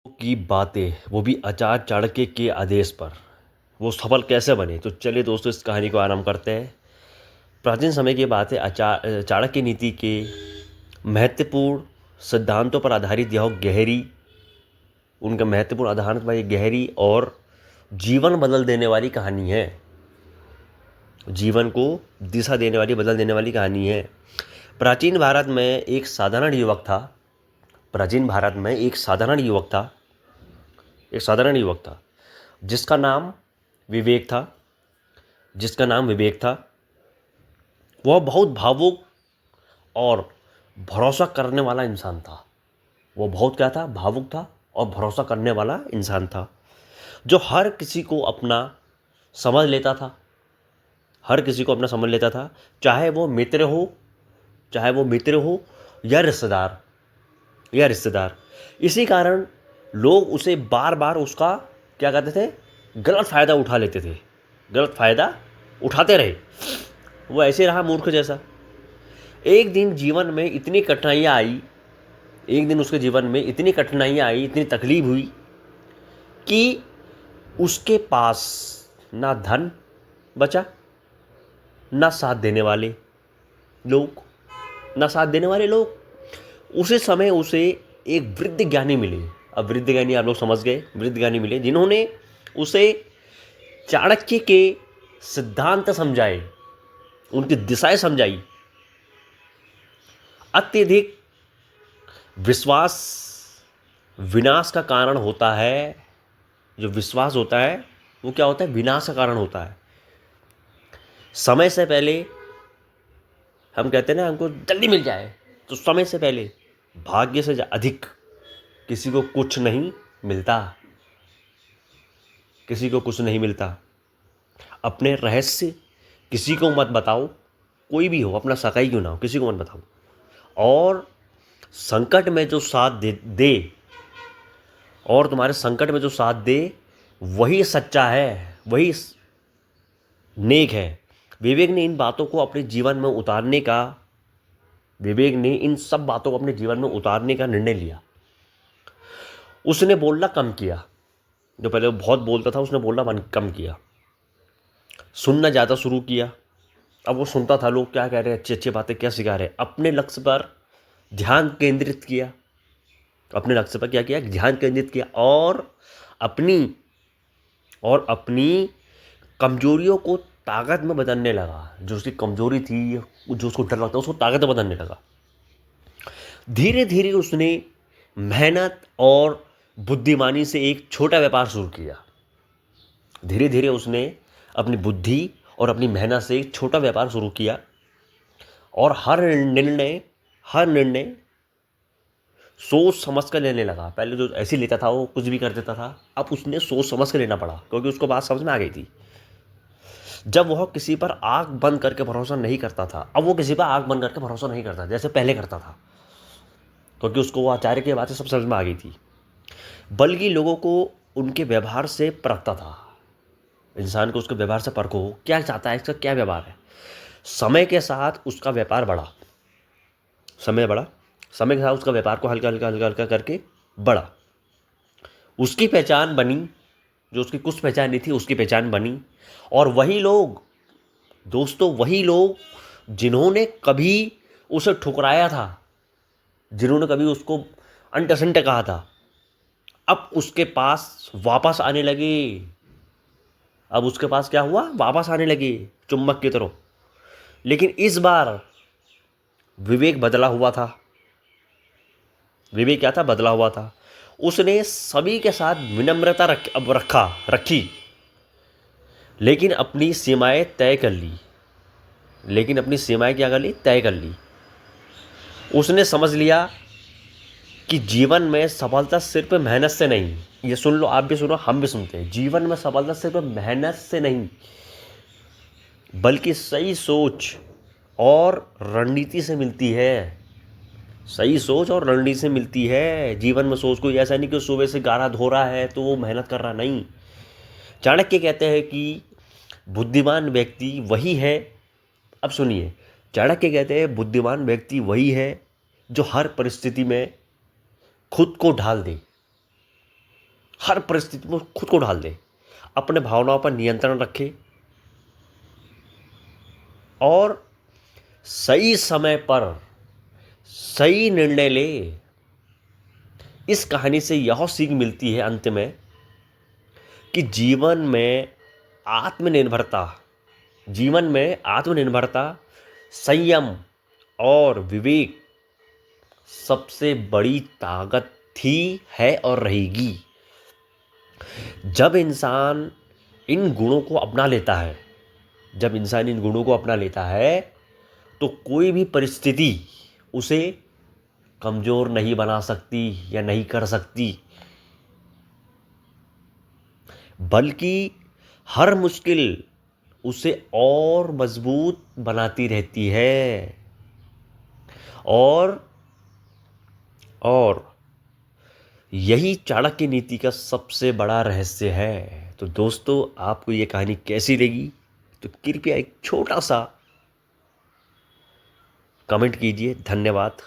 की बातें, वो भी आचार्य चाणक्य के आदेश पर, वो सफल कैसे बने। तो चलिए दोस्तों, इस कहानी को आरंभ करते हैं। प्राचीन समय की बात है। चाणक्य नीति के महत्वपूर्ण सिद्धांतों पर आधारित यह गहरी उनका महत्वपूर्ण आधारित पर यह गहरी और जीवन बदल देने वाली कहानी है। जीवन को दिशा देने वाली, बदल देने वाली कहानी है। प्राचीन भारत में एक साधारण युवक था। प्राचीन भारत में एक साधारण युवक था। एक साधारण युवक था जिसका नाम विवेक था। जिसका नाम विवेक था। वह बहुत भावुक और भरोसा करने वाला इंसान था। वो बहुत क्या था? भावुक था और भरोसा करने वाला इंसान था, जो हर किसी को अपना समझ लेता था। हर किसी को अपना समझ लेता था, चाहे वो मित्र हो, या रिश्तेदार। इसी कारण लोग उसे बार बार उसका क्या कहते थे? गलत फ़ायदा उठा लेते थे। गलत फ़ायदा उठाते रहे। वो ऐसे रहा मूर्ख जैसा। एक दिन जीवन में इतनी कठिनाइयाँ आई, एक दिन उसके जीवन में इतनी कठिनाइयाँ आई, इतनी तकलीफ हुई कि उसके पास ना धन बचा, ना साथ देने वाले लोग। उसी समय उसे एक वृद्ध ज्ञानी मिले। अब वृद्ध ज्ञानी आप लोग समझ गए, वृद्ध ज्ञानी मिले जिन्होंने उसे चाणक्य के सिद्धांत समझाए, उनकी दिशाएं समझाई। अत्यधिक विश्वास विनाश का कारण होता है। जो विश्वास होता है वो क्या होता है? विनाश का कारण होता है। समय से पहले हम कहते हैं ना, हमको जल्दी मिल जाए, तो समय से पहले भाग्य से अधिक किसी को कुछ नहीं मिलता। किसी को कुछ नहीं मिलता। अपने रहस्य किसी को मत बताओ, कोई भी हो, अपना सगा ही क्यों ना हो, किसी को मत बताओ। और संकट में जो साथ दे और तुम्हारे संकट में जो साथ दे, वही सच्चा है, वही नेक है। विवेक ने इन बातों को अपने जीवन में उतारने का विवेक ने इन सब बातों को अपने जीवन में उतारने का निर्णय लिया। उसने बोलना कम किया। जो पहले वो बहुत बोलता था, उसने बोलना कम किया। सुनना ज़्यादा शुरू किया। अब वो सुनता था, लोग क्या कह रहे हैं, अच्छी अच्छी बातें क्या सिखा रहे हैं। अपने लक्ष्य पर ध्यान केंद्रित किया। अपने लक्ष्य पर क्या किया? ध्यान केंद्रित किया। और अपनी कमजोरियों को ताकत में बदलने लगा। जो उसकी कमजोरी थी, जो उसको डर लगता, उसको ताकत में बदलने लगा। धीरे धीरे उसने मेहनत और बुद्धिमानी से एक छोटा व्यापार शुरू किया। धीरे धीरे उसने अपनी बुद्धि और अपनी मेहनत से एक छोटा व्यापार शुरू किया। और हर निर्णय सोच समझ कर लेने लगा। पहले जो ऐसे लेता था, वो कुछ भी कर देता था। अब उसने सोच समझ कर लेना पड़ा, क्योंकि उसको बात समझ में आ गई थी। जब वह किसी पर आंख बंद करके भरोसा नहीं करता था, अब वो किसी पर आंख बंद करके भरोसा नहीं करता जैसे पहले करता था, क्योंकि उसको वो आचार्य की बातें सब समझ में आ गई थी। बल्कि लोगों को उनके व्यवहार से परखता था। इंसान को उसके व्यवहार से परखो, क्या चाहता है, इसका क्या व्यवहार है। समय के साथ उसका व्यापार बढ़ा। समय के साथ उसका व्यापार को हल्का हल्का हल्का हल्का करके बढ़ा। उसकी पहचान बनी। जो उसकी कुछ पहचान नहीं थी, उसकी पहचान बनी। और वही लोग, दोस्तों, वही लोग जिन्होंने कभी उसे ठुकराया था, जिन्होंने कभी उसको अंट संट कहा था, अब उसके पास वापस आने लगे। अब उसके पास क्या हुआ? वापस आने लगे, चुम्बक की तरह। लेकिन इस बार विवेक बदला हुआ था। विवेक क्या था? बदला हुआ था। उसने सभी के साथ विनम्रता रखी, लेकिन अपनी सीमाएं तय कर ली। तय कर ली। उसने समझ लिया कि जीवन में सफलता सिर्फ मेहनत से नहीं, ये सुन लो, आप भी सुनो, हम भी सुनते हैं। जीवन में सफलता सिर्फ मेहनत से नहीं, बल्कि सही सोच और रणनीति से मिलती है। सही सोच और रणनीति से मिलती है जीवन में। सोच कोई ऐसा नहीं कि सुबह से गारा धो रहा है तो वो मेहनत कर रहा, नहीं। चाणक्य कहते हैं कि बुद्धिमान व्यक्ति वही है। अब सुनिए, चाणक्य कहते हैं बुद्धिमान व्यक्ति वही है जो हर परिस्थिति में खुद को ढाल दे। हर परिस्थिति में खुद को डाल दे, अपने भावनाओं पर नियंत्रण रखे और सही समय पर सही निर्णय ले। इस कहानी से यह सीख मिलती है अंत में कि जीवन में आत्मनिर्भरता, संयम और विवेक सबसे बड़ी ताकत थी, है और रहेगी। जब इंसान इन गुणों को अपना लेता है तो कोई भी परिस्थिति उसे कमजोर नहीं बना सकती या नहीं कर सकती, बल्कि हर मुश्किल उसे और मजबूत बनाती रहती है। और यही चाणक्य नीति का सबसे बड़ा रहस्य है। तो दोस्तों, आपको ये कहानी कैसी लगी तो कृपया एक छोटा सा कमेंट कीजिए। धन्यवाद।